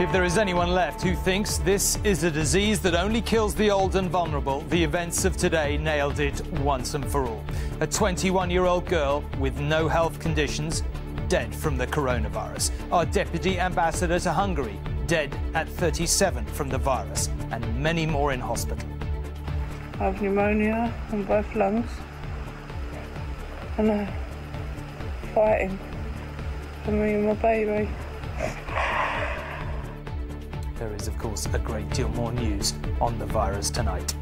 If there is anyone left who thinks this is a disease that only kills the old and vulnerable, the events of today nailed it once and for all. A 21-year-old girl with no health conditions, dead from the coronavirus. Our deputy ambassador to Hungary, dead at 37 from the virus, and many more in hospital. I have pneumonia on both lungs, and I'm fighting for me and my baby. There is, of course, a great deal more news on the virus tonight.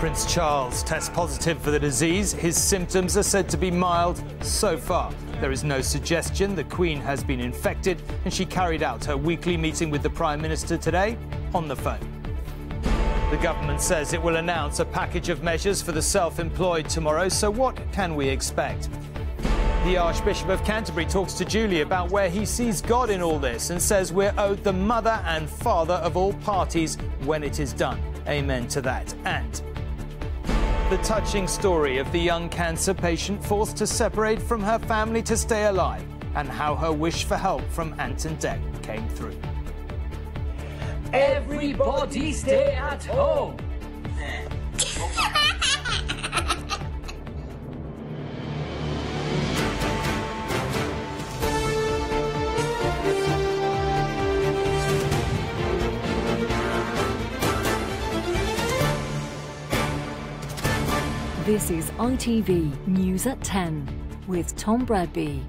Prince Charles tests positive for the disease. His symptoms are said to be mild so far. There is no suggestion the Queen has been infected, and she carried out her weekly meeting with the Prime Minister today on the phone. The government says it will announce a package of measures for the self-employed tomorrow, so what can we expect? The Archbishop of Canterbury talks to Julie about where he sees God in all this and says we're owed the mother and father of all parties when it is done. Amen to that. And the touching story of the young cancer patient forced to separate from her family to stay alive, and how her wish for help from Ant and Dec came through. Everybody stay at home. This is ITV News at 10 with Tom Bradby.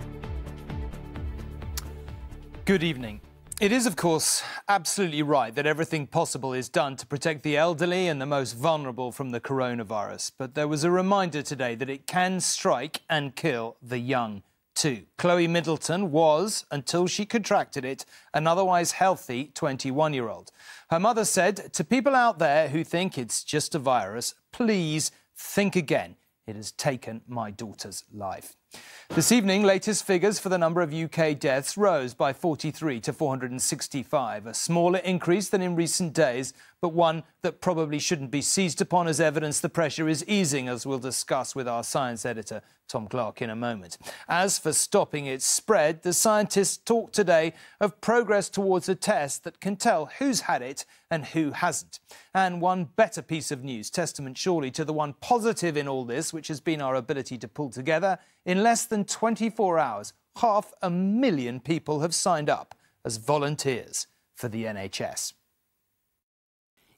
Good evening. It is, of course, absolutely right that everything possible is done to protect the elderly and the most vulnerable from the coronavirus. But there was a reminder today that it can strike and kill the young too. Chloe Middleton was, until she contracted it, an otherwise healthy 21-year-old. Her mother said to people out there who think it's just a virus, please think again. It has taken my daughter's life. This evening, latest figures for the number of UK deaths rose by 43 to 465, a smaller increase than in recent days, but one that probably shouldn't be seized upon as evidence the pressure is easing, as we'll discuss with our science editor, Tom Clark, in a moment. As for stopping its spread, the scientists talked today of progress towards a test that can tell who's had it and who hasn't. And one better piece of news, testament surely to the one positive in all this, which has been our ability to pull together. In less than 24 hours, 500,000 people have signed up as volunteers for the NHS.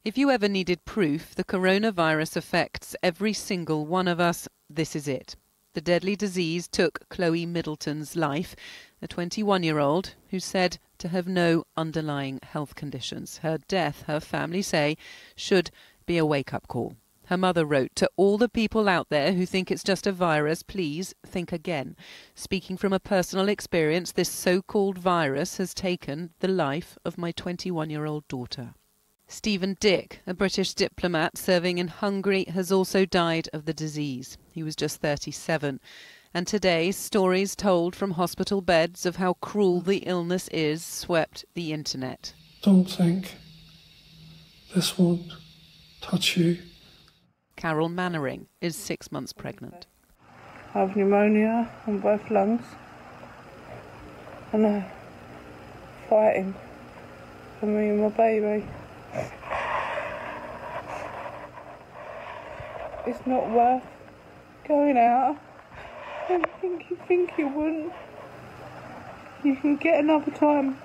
If you ever needed proof the coronavirus affects every single one of us, this is it. The deadly disease took Chloe Middleton's life, a 21-year-old who's said to have no underlying health conditions. Her death, her family say, should be a wake-up call. Her mother wrote, to all the people out there who think it's just a virus, please think again. Speaking from a personal experience, this so-called virus has taken the life of my 21-year-old daughter. Stephen Dick, a British diplomat serving in Hungary, has also died of the disease. He was just 37. And today, stories told from hospital beds of how cruel the illness is swept the internet. Don't think this won't touch you. Carol Mannering is 6 months pregnant. I have pneumonia on both lungs, and I'm fighting for me and my baby. It's not worth going out. I don't think you think you wouldn't. You can get another time.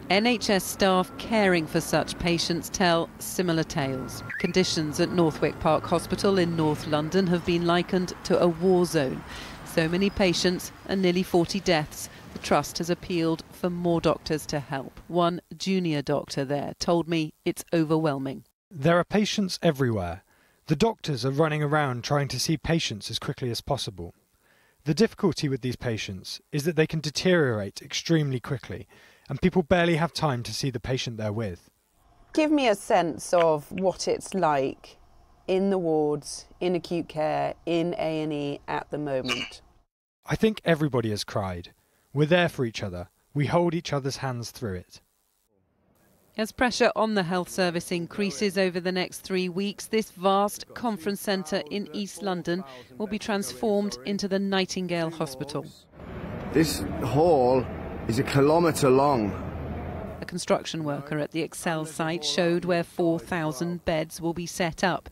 NHS staff caring for such patients tell similar tales. Conditions at Northwick Park Hospital in North London have been likened to a war zone. So many patients and nearly 40 deaths. The Trust has appealed for more doctors to help. One junior doctor there told me it's overwhelming. There are patients everywhere. The doctors are running around trying to see patients as quickly as possible. The difficulty with these patients is that they can deteriorate extremely quickly, and people barely have time to see the patient they're with. Give me a sense of what it's like in the wards, in acute care, in A&E at the moment. I think everybody has cried. We're there for each other. We hold each other's hands through it. As pressure on the health service increases over the next 3 weeks, this vast conference centre in East London will be transformed into the Nightingale Hospital. This hall is 1 kilometre long. A construction worker at the Excel site showed where 4,000 beds will be set up.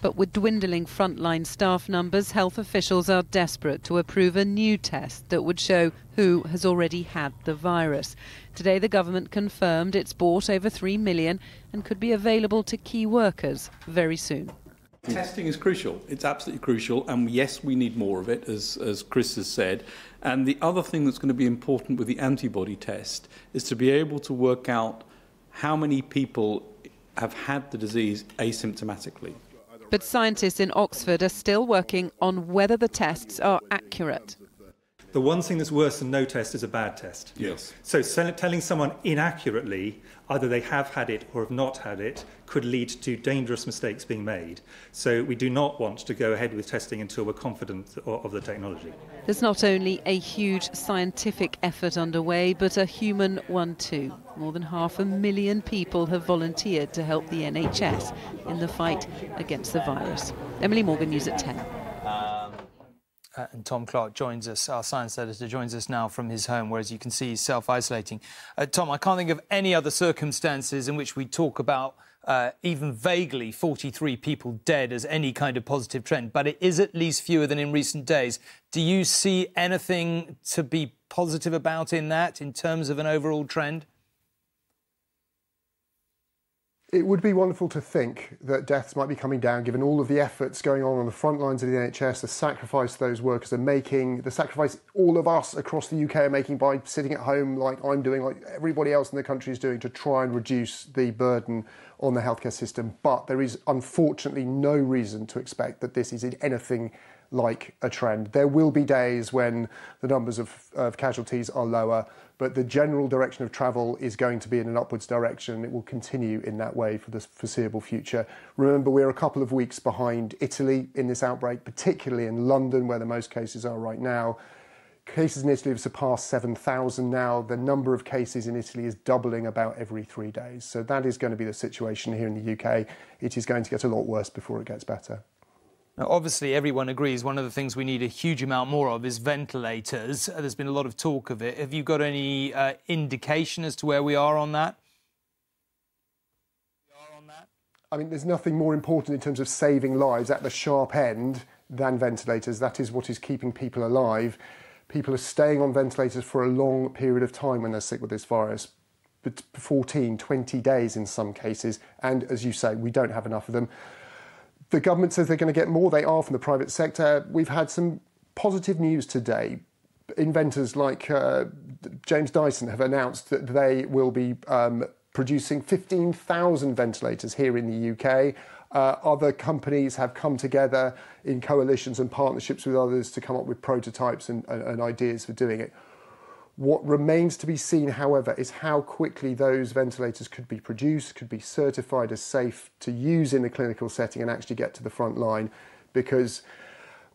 But with dwindling frontline staff numbers, health officials are desperate to approve a new test that would show who has already had the virus. Today the government confirmed it's bought over 3 million and could be available to key workers very soon. Testing is crucial. It's absolutely crucial, and yes, we need more of it, as Chris has said. And the other thing that's going to be important with the antibody test is to be able to work out how many people have had the disease asymptomatically. But scientists in Oxford are still working on whether the tests are accurate. The one thing that's worse than no test is a bad test. Yes. So telling someone inaccurately either they have had it or have not had it could lead to dangerous mistakes being made. So we do not want to go ahead with testing until we're confident of the technology. There's not only a huge scientific effort underway, but a human one too. More than 500,000 people have volunteered to help the NHS in the fight against the virus. Emily Morgan, News at 10. And Tom Clark joins us, our science editor, joins us now from his home, where, as you can see, he's self-isolating. Tom, I can't think of any other circumstances in which we talk about even vaguely 43 people dead as any kind of positive trend, but it is at least fewer than in recent days. Do you see anything to be positive about in that, in terms of an overall trend? It would be wonderful to think that deaths might be coming down, given all of the efforts going on the front lines of the NHS, the sacrifice those workers are making, the sacrifice all of us across the UK are making by sitting at home like I'm doing, like everybody else in the country is doing, to try and reduce the burden on the healthcare system. But there is unfortunately no reason to expect that this is anything like a trend. There will be days when the numbers of casualties are lower, but the general direction of travel is going to be in an upwards direction. It will continue in that way for the foreseeable future. Remember, we're a couple of weeks behind Italy in this outbreak, particularly in London, where the most cases are right now. Cases in Italy have surpassed 7,000 now. The number of cases in Italy is doubling about every 3 days. So that is going to be the situation here in the UK. It is going to get a lot worse before it gets better. Now, obviously, everyone agrees one of the things we need a huge amount more of is ventilators. There's been a lot of talk of it. Have you got any indication as to where we are on that? I mean, there's nothing more important in terms of saving lives at the sharp end than ventilators. That is what is keeping people alive. People are staying on ventilators for a long period of time when they're sick with this virus. But 14, 20 days in some cases. And as you say, we don't have enough of them. The government says they're going to get more. They are from the private sector. We've had some positive news today. Inventors like James Dyson have announced that they will be producing 15,000 ventilators here in the UK. Other companies have come together in coalitions and partnerships with others to come up with prototypes and ideas for doing it. What remains to be seen, however, is how quickly those ventilators could be produced, could be certified as safe to use in the clinical setting and actually get to the front line, because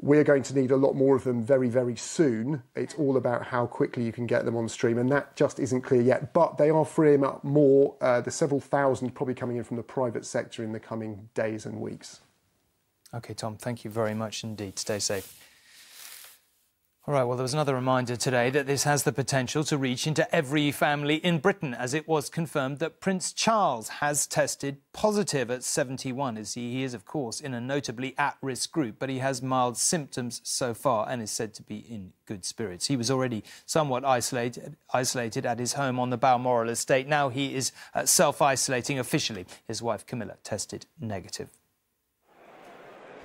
we're going to need a lot more of them very, very soon. It's all about how quickly you can get them on stream, and that just isn't clear yet. But they are freeing up more. There's several thousand probably coming in from the private sector in the coming days and weeks. OK, Tom, thank you very much indeed. Stay safe. All right, well, there was another reminder today that this has the potential to reach into every family in Britain, as it was confirmed that Prince Charles has tested positive at 71. He is, of course, in a notably at-risk group, but he has mild symptoms so far and is said to be in good spirits. He was already somewhat isolated at his home on the Balmoral estate. Now he is self-isolating officially. His wife, Camilla, tested negative.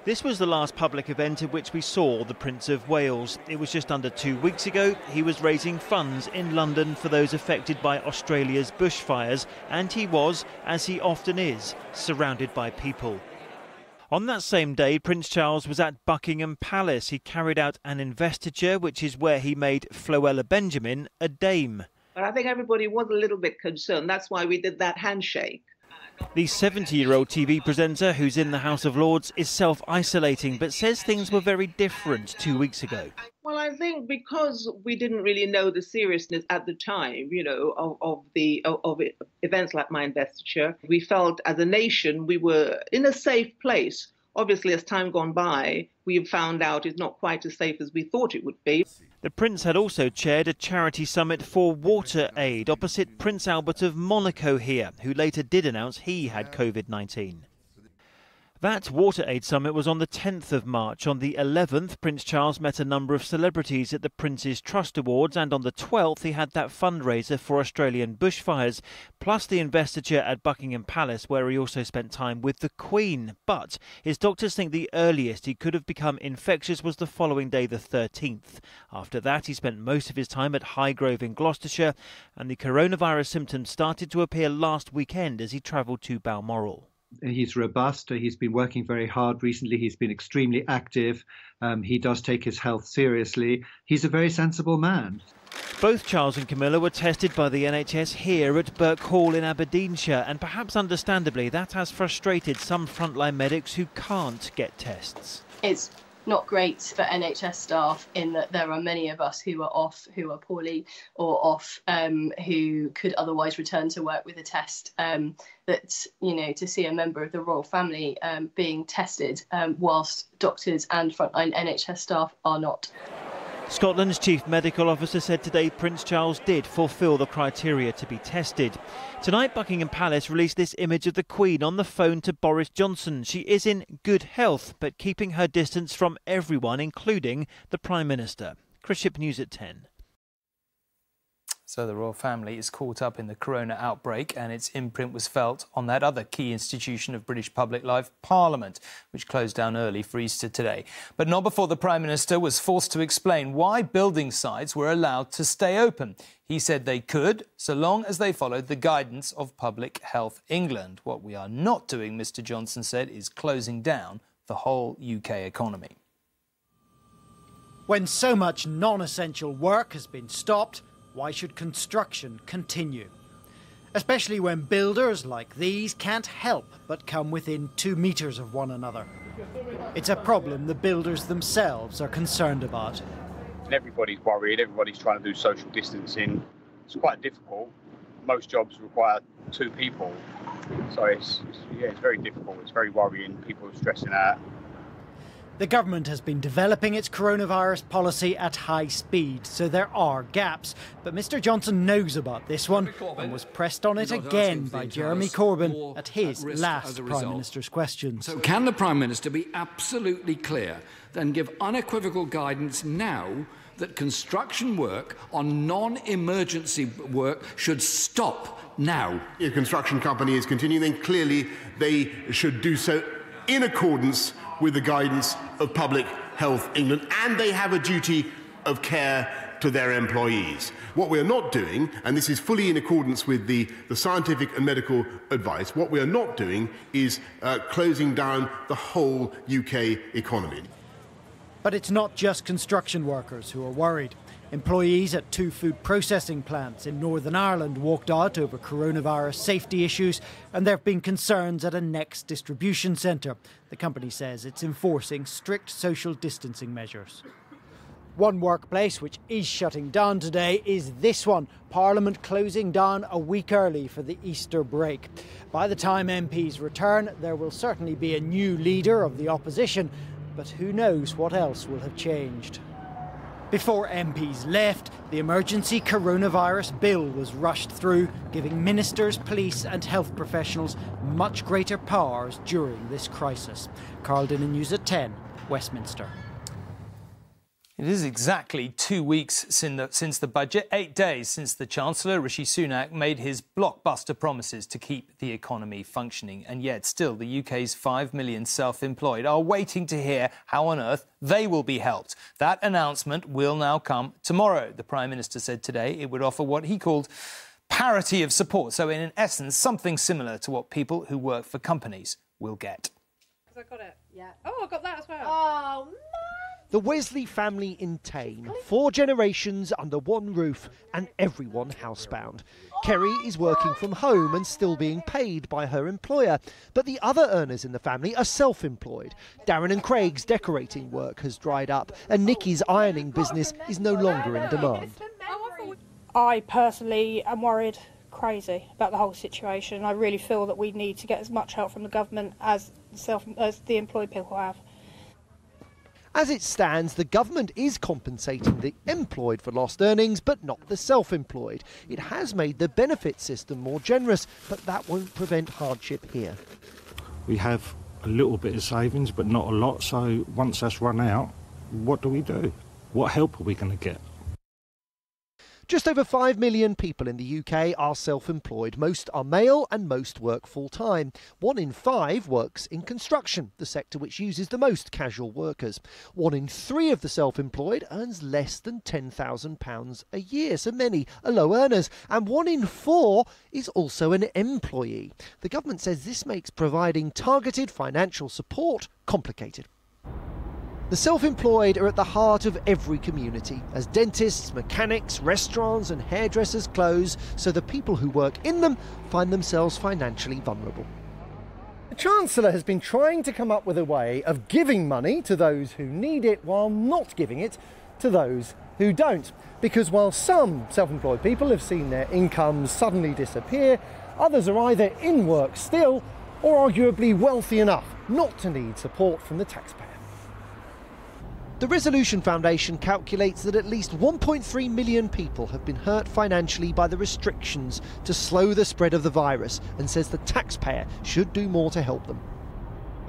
This was the last public event at which we saw the Prince of Wales. It was just under 2 weeks ago. He was raising funds in London for those affected by Australia's bushfires, and he was, as he often is, surrounded by people. On that same day, Prince Charles was at Buckingham Palace. He carried out an investiture, which is where he made Floella Benjamin a dame. I think everybody was a little bit concerned. That's why we did that handshake. The 70-year-old TV presenter who's in the House of Lords is self-isolating but says things were very different 2 weeks ago. Well, I think because we didn't really know the seriousness at the time, you know, of events like my investiture, we felt as a nation we were in a safe place. Obviously, as time gone by, we've found out it's not quite as safe as we thought it would be. The Prince had also chaired a charity summit for water aid opposite Prince Albert of Monaco here, who later did announce he had COVID-19. That Water Aid Summit was on the 10th of March. On the 11th, Prince Charles met a number of celebrities at the Prince's Trust Awards, and on the 12th he had that fundraiser for Australian bushfires, plus the investiture at Buckingham Palace, where he also spent time with the Queen. But his doctors think the earliest he could have become infectious was the following day, the 13th. After that, he spent most of his time at Highgrove in Gloucestershire, and the coronavirus symptoms started to appear last weekend as he travelled to Balmoral. He's robust. He's been working very hard recently. He's been extremely active. He does take his health seriously. He's a very sensible man. Both Charles and Camilla were tested by the NHS here at Burke Hall in Aberdeenshire, and perhaps understandably that has frustrated some frontline medics who can't get tests. It's not great for NHS staff in that there are many of us who are off, who are poorly or off, who could otherwise return to work with a test. That, you know, to see a member of the royal family being tested whilst doctors and frontline NHS staff are not. Scotland's chief medical officer said today Prince Charles did fulfil the criteria to be tested. Tonight, Buckingham Palace released this image of the Queen on the phone to Boris Johnson. She is in good health, but keeping her distance from everyone, including the Prime Minister. Chris Ship, News at 10. So the royal family is caught up in the corona outbreak, and its imprint was felt on that other key institution of British public life, Parliament, which closed down early for Easter today. But not before the Prime Minister was forced to explain why building sites were allowed to stay open. He said they could, so long as they followed the guidance of Public Health England. What we are not doing, Mr Johnson said, is closing down the whole UK economy. When so much non-essential work has been stopped, why should construction continue? Especially when builders like these can't help but come within 2 metres of one another. It's a problem the builders themselves are concerned about. Everybody's worried, everybody's trying to do social distancing. It's quite difficult. Most jobs require 2 people. So it's very difficult, it's very worrying, people are stressing out. The government has been developing its coronavirus policy at high speed, so there are gaps. But Mr Johnson knows about this one and was pressed on it again by Jeremy Corbyn at his last Prime Minister's questions. So can the Prime Minister be absolutely clear and give unequivocal guidance now that construction work on non-emergency work should stop now? If a construction company is continuing, then clearly they should do so in accordance with the guidance of Public Health England, and they have a duty of care to their employees. What we are not doing, and this is fully in accordance with the scientific and medical advice, what we are not doing is closing down the whole UK economy. But it's not just construction workers who are worried. Employees at 2 food processing plants in Northern Ireland walked out over coronavirus safety issues, and there have been concerns at a Next distribution centre. The company says it's enforcing strict social distancing measures. One workplace which is shutting down today is this one, Parliament closing down a week early for the Easter break. By the time MPs return, there will certainly be a new leader of the opposition, but who knows what else will have changed. Before MPs left, the emergency coronavirus bill was rushed through, giving ministers, police and health professionals much greater powers during this crisis. Carl Dinnan, News at 10, Westminster. It is exactly 2 weeks since the budget, 8 days since the Chancellor, Rishi Sunak, made his blockbuster promises to keep the economy functioning. And yet still the UK's 5 million self-employed are waiting to hear how on earth they will be helped. That announcement will now come tomorrow. The Prime Minister said today it would offer what he called parity of support. So in essence, something similar to what people who work for companies will get. I got it. Yeah. Oh, I got that as well. Oh, man. The Wesley family in Tain, 4 generations under one roof and everyone housebound. Kerry is working from home and still being paid by her employer, but the other earners in the family are self-employed. Darren and Craig's decorating work has dried up and Nikki's ironing business is no longer in demand. I personally am worried crazy about the whole situation. I really feel that we need to get as much help from the government as the employed people have. As it stands, the government is compensating the employed for lost earnings, but not the self-employed. It has made the benefit system more generous, but that won't prevent hardship here. We have a little bit of savings, but not a lot, so once that's run out, what do? What help are we going to get? Just over 5 million people in the UK are self-employed. Most are male and most work full-time. 1 in 5 works in construction, the sector which uses the most casual workers. 1 in 3 of the self-employed earns less than £10,000 a year, so many are low earners. And 1 in 4 is also an employee. The government says this makes providing targeted financial support complicated. The self-employed are at the heart of every community, as dentists, mechanics, restaurants and hairdressers close, so the people who work in them find themselves financially vulnerable. The Chancellor has been trying to come up with a way of giving money to those who need it while not giving it to those who don't. Because while some self-employed people have seen their incomes suddenly disappear, others are either in work still or arguably wealthy enough not to need support from the taxpayer. The Resolution Foundation calculates that at least 1.3 million people have been hurt financially by the restrictions to slow the spread of the virus and says the taxpayer should do more to help them.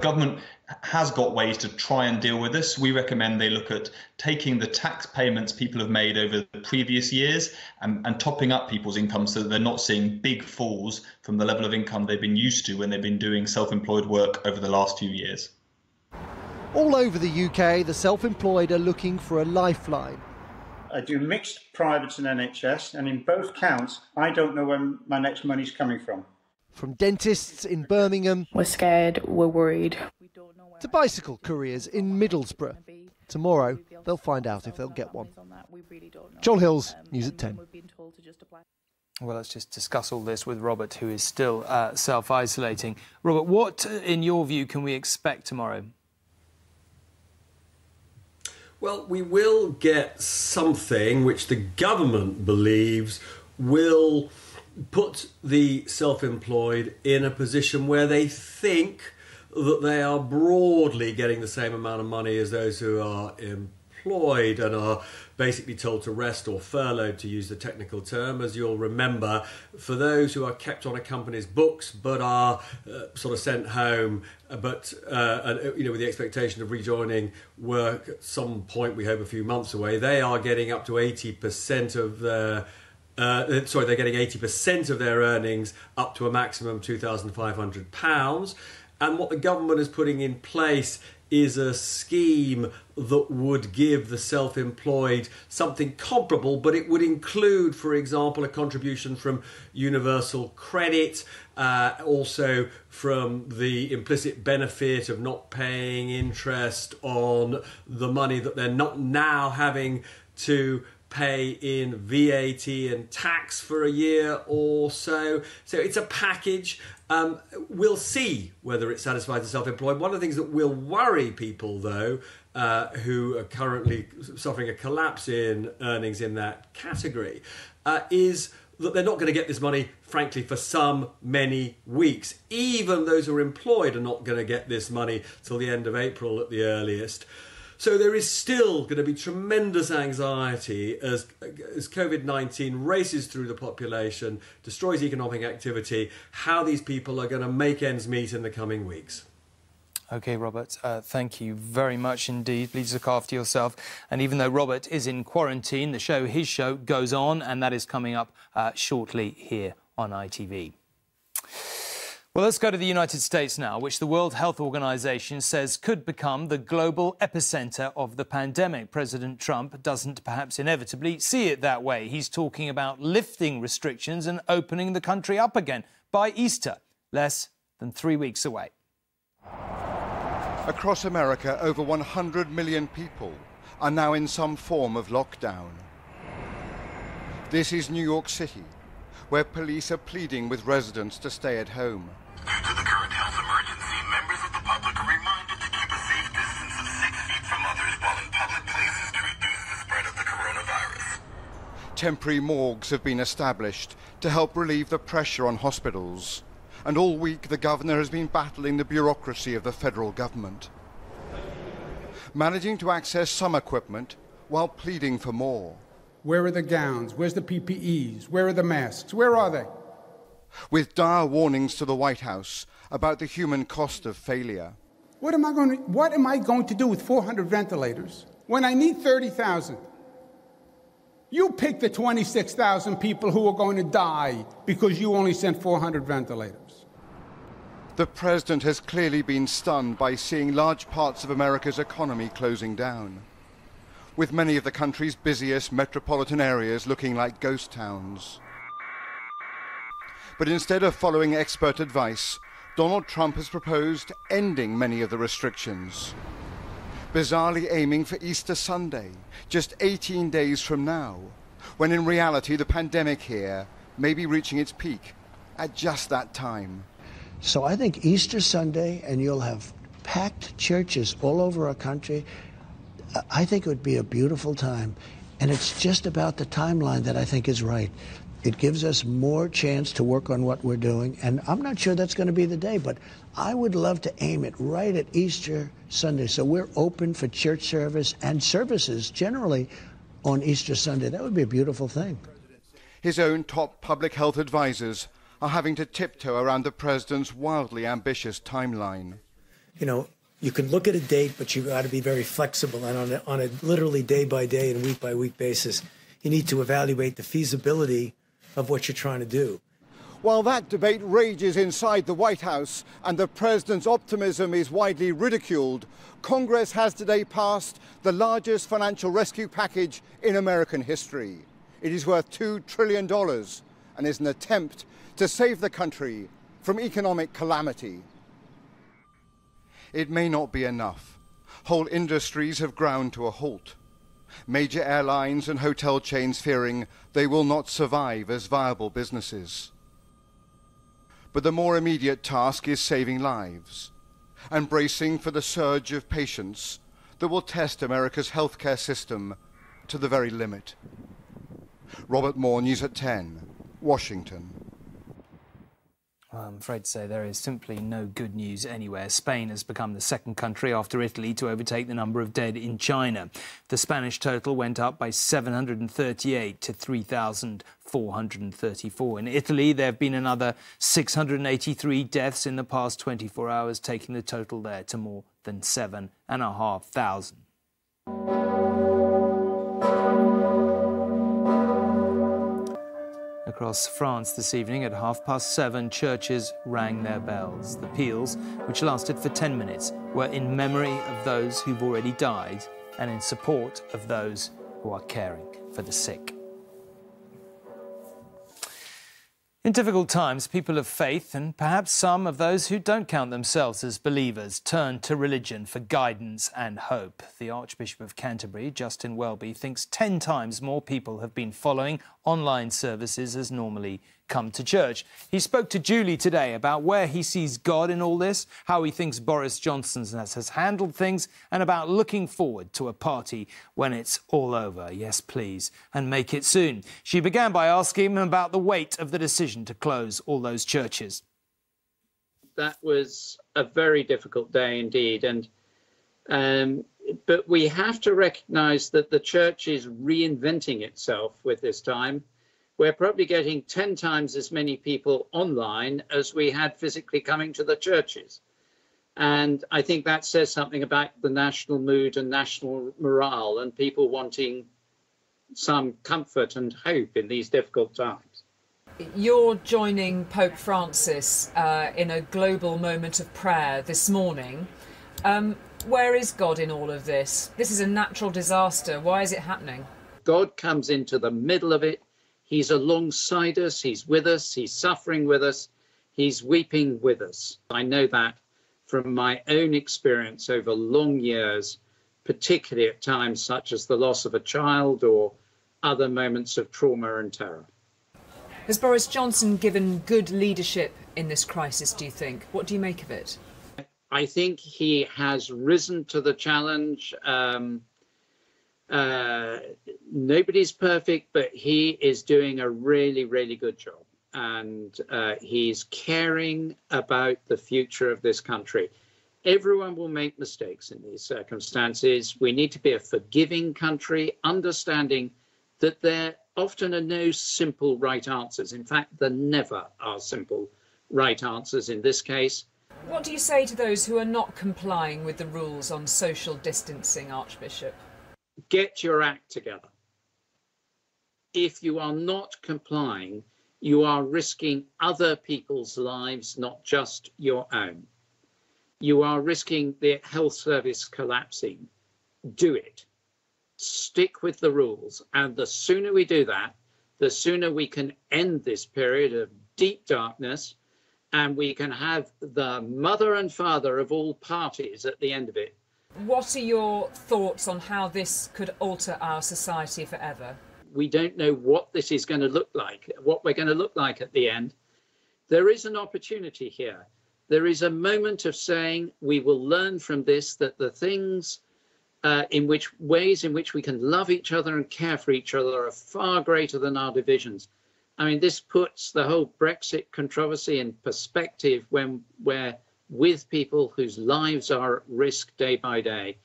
Government has got ways to try and deal with this. We recommend they look at taking the tax payments people have made over the previous years and topping up people's income so that they're not seeing big falls from the level of income they've been used to when they've been doing self-employed work over the last few years. All over the UK, the self-employed are looking for a lifeline. I do mixed private and NHS, and in both counts, I don't know where my next money's coming from. From dentists in Birmingham, we're scared, we're worried, to bicycle couriers in Middlesbrough. Tomorrow, they'll find out if they'll get one. Joel Hills, News at 10. Well, let's just discuss all this with Robert, who is still self-isolating. Robert, what, in your view, can we expect tomorrow? Well, we will get something which the government believes will put the self-employed in a position where they think that they are broadly getting the same amount of money as those who are employed and are basically told to rest or furloughed, to use the technical term. As you'll remember, for those who are kept on a company's books but are sort of sent home, but with the expectation of rejoining work at some point, we hope a few months away, they are getting up to 80% of their they're getting 80% of their earnings up to a maximum £2,500. And what the government is putting in place is a scheme that would give the self-employed something comparable, but it would include, for example, a contribution from Universal Credit, also from the implicit benefit of not paying interest on the money that they're not now having to pay in VAT and tax for a year or so. So it's a package. We'll see whether it satisfies the self-employed. One of the things that will worry people, though, who are currently suffering a collapse in earnings in that category, is that they're not going to get this money, frankly, for many weeks. Even those who are employed are not going to get this money till the end of April at the earliest. So there is still going to be tremendous anxiety as COVID-19 races through the population, destroys economic activity, how these people are going to make ends meet in the coming weeks. OK, Robert, thank you very much indeed. Please look after yourself. And even though Robert is in quarantine, his show goes on, and that is coming up shortly here on ITV. Well, let's go to the United States now, which the World Health Organization says could become the global epicenter of the pandemic. President Trump doesn't perhaps inevitably see it that way. He's talking about lifting restrictions and opening the country up again by Easter, less than 3 weeks away. Across America, over 100 million people are now in some form of lockdown. This is New York City, where police are pleading with residents to stay at home. Due to the current health emergency, members of the public are reminded to keep a safe distance of 6 feet from others while in public places to reduce the spread of the coronavirus. Temporary morgues have been established to help relieve the pressure on hospitals. And all week the governor has been battling the bureaucracy of the federal government, managing to access some equipment while pleading for more. Where are the gowns? Where's the PPEs? Where are the masks? Where are they? With dire warnings to the White House about the human cost of failure. What am I going to do with 400 ventilators when I need 30,000? You pick the 26,000 people who are going to die because you only sent 400 ventilators. The president has clearly been stunned by seeing large parts of America's economy closing down, with many of the country's busiest metropolitan areas looking like ghost towns. But instead of following expert advice, Donald Trump has proposed ending many of the restrictions, bizarrely aiming for Easter Sunday, just 18 days from now, when in reality the pandemic here may be reaching its peak at just that time. So I think Easter Sunday, and you'll have packed churches all over our country. I think it would be a beautiful time, and it's just about the timeline that I think is right. It gives us more chance to work on what we're doing, and I'm not sure that's going to be the day, but I would love to aim it right at Easter Sunday, so we're open for church service and services generally on Easter Sunday. That would be a beautiful thing. His own top public health advisors are having to tiptoe around the president's wildly ambitious timeline. You know, you can look at a date, but you've got to be very flexible, and on a literally day-by-day and week-by-week basis, you need to evaluate the feasibility of what you're trying to do. While that debate rages inside the White House and the president's optimism is widely ridiculed, Congress has today passed the largest financial rescue package in American history. It is worth $2 trillion and is an attempt to save the country from economic calamity. It may not be enough. Whole industries have ground to a halt. Major airlines and hotel chains fearing they will not survive as viable businesses. But the more immediate task is saving lives and bracing for the surge of patients that will test America's healthcare system to the very limit. Robert Moore, News at 10, Washington. Well, I'm afraid to say there is simply no good news anywhere. Spain has become the second country after Italy to overtake the number of dead in China. The Spanish total went up by 738 to 3,434. In Italy, there have been another 683 deaths in the past 24 hours, taking the total there to more than 7,500. Across France this evening at 7:30, churches rang their bells. The peals, which lasted for 10 minutes, were in memory of those who've already died and in support of those who are caring for the sick. In difficult times, people of faith, and perhaps some of those who don't count themselves as believers, turn to religion for guidance and hope. The Archbishop of Canterbury, Justin Welby, thinks 10 times more people have been following online services as normally come to church. He spoke to Julie today about where he sees God in all this, how he thinks Boris Johnson has handled things, and about looking forward to a party when it's all over. Yes, please, and make it soon. She began by asking him about the weight of the decision to close all those churches. That was a very difficult day indeed, but we have to recognise that the church is reinventing itself with this time. We're probably getting 10 times as many people online as we had physically coming to the churches. And I think that says something about the national mood and national morale and people wanting some comfort and hope in these difficult times. You're joining Pope Francis in a global moment of prayer this morning. Where is God in all of this? This is a natural disaster. Why is it happening? God comes into the middle of it. He's alongside us, he's with us, he's suffering with us, he's weeping with us. I know that from my own experience over long years particularly at times such as the loss of a child or other moments of trauma and terror. Has Boris Johnson given good leadership in this crisis, do you think? What do you make of it? I think he has risen to the challenge. Nobody's perfect, but he is doing a really, really good job. And he's caring about the future of this country. Everyone will make mistakes in these circumstances. We need to be a forgiving country, understanding that there often are no simple right answers. In fact, there never are simple right answers in this case. What do you say to those who are not complying with the rules on social distancing, Archbishop? Get your act together. If you are not complying, you are risking other people's lives, not just your own. You are risking the health service collapsing. Do it. Stick with the rules. And the sooner we do that, the sooner we can end this period of deep darkness, and we can have the mother and father of all parties at the end of it. What are your thoughts on how this could alter our society forever? We don't know what this is going to look like, what we're going to look like at the end. There is an opportunity here. There is a moment of saying we will learn from this that the things ways in which we can love each other and care for each other are far greater than our divisions. I mean, this puts the whole Brexit controversy in perspective when we're with people whose lives are at risk day by day.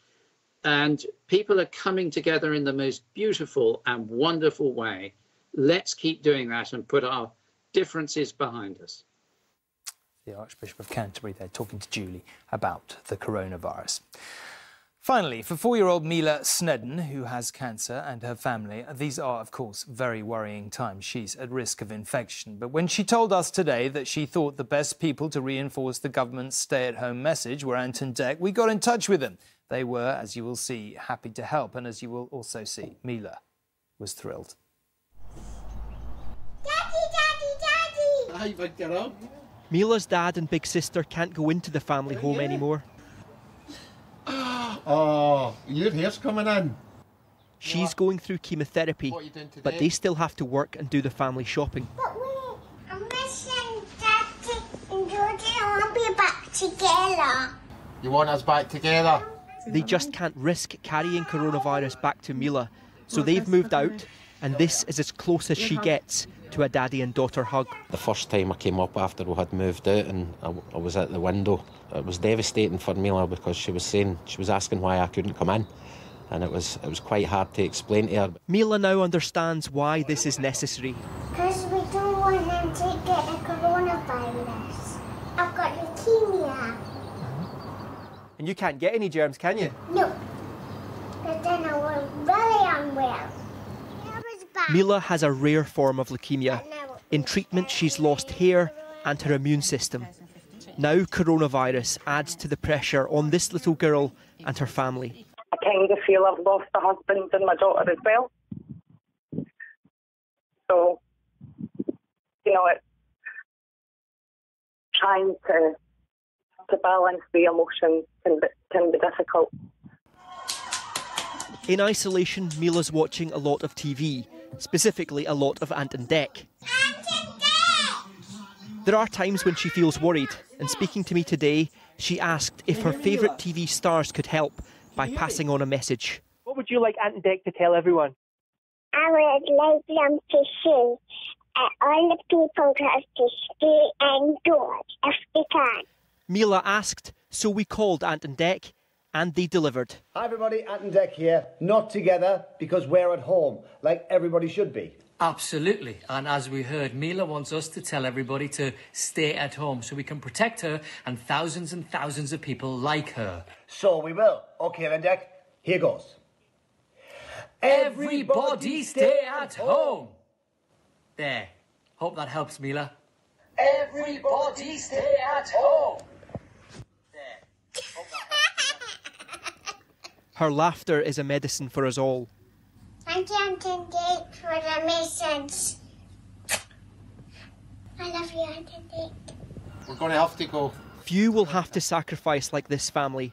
And people are coming together in the most beautiful and wonderful way. Let's keep doing that and put our differences behind us. The Archbishop of Canterbury there talking to Julie about the coronavirus. Finally, for 4-year-old Mila Snedden, who has cancer, and her family, these are, of course, very worrying times. She's at risk of infection. But when she told us today that she thought the best people to reinforce the government's stay-at-home message were Ant and Dec, we got in touch with them. They were, as you will see, happy to help. And as you will also see, Mila was thrilled. Daddy, Daddy, Daddy! Hi, big girl. Mila's dad and big sister can't go into the family home anymore. Oh, your hair's coming in. She's going through chemotherapy, but they still have to work and do the family shopping. But wait, I'm missing Daddy and Georgie. I want to be back together. You want us back together? They just can't risk carrying coronavirus back to Mila, so they've moved out, and this is as close as she gets to a daddy and daughter hug. The first time I came up after we had moved out and I was at the window, it was devastating for Mila because she was asking why I couldn't come in, and it was quite hard to explain to her. Mila now understands why this is necessary. Because we don't want them to get the coronavirus. I've got leukemia. And you can't get any germs, can you? No, because then I will really unwell. Mila has a rare form of leukemia. In treatment, she's lost hair and her immune system. Now coronavirus adds to the pressure on this little girl and her family. I kind of feel I've lost a husband and my daughter as well. So, you know, it's trying to balance the emotions can be difficult. In isolation, Mila's watching a lot of TV, specifically a lot of Ant and Dec. There are times when she feels worried, and speaking to me today, she asked if her favourite TV stars could help by passing on a message. What would you like Ant and Dec to tell everyone? I would like them to say all the people have to stay indoors if they can. Mila asked, so we called Ant and Dec, and they delivered. Hi everybody, Ant and Dec here. Not together because we're at home, like everybody should be. Absolutely. And as we heard, Mila wants us to tell everybody to stay at home so we can protect her and thousands of people like her. So we will. OK then, Dec, here goes. Everybody stay at home. There. Hope that helps, Mila. Everybody stay at home. Her laughter is a medicine for us all. Thank you, Ant and Dec, for the message. I love you, Ant and Dec. We're going to have to go. Few will have to sacrifice like this family,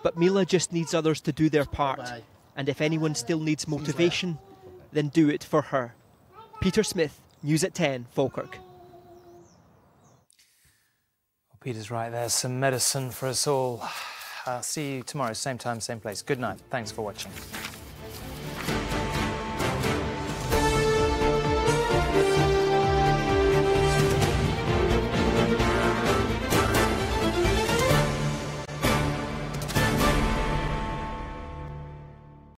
But Mila just needs others to do their part. And if anyone still needs motivation, then do it for her. Peter Smith, News at 10, Falkirk. Well, Peter's right, there's some medicine for us all. I'll see you tomorrow, same time, same place. Good night. Thanks for watching.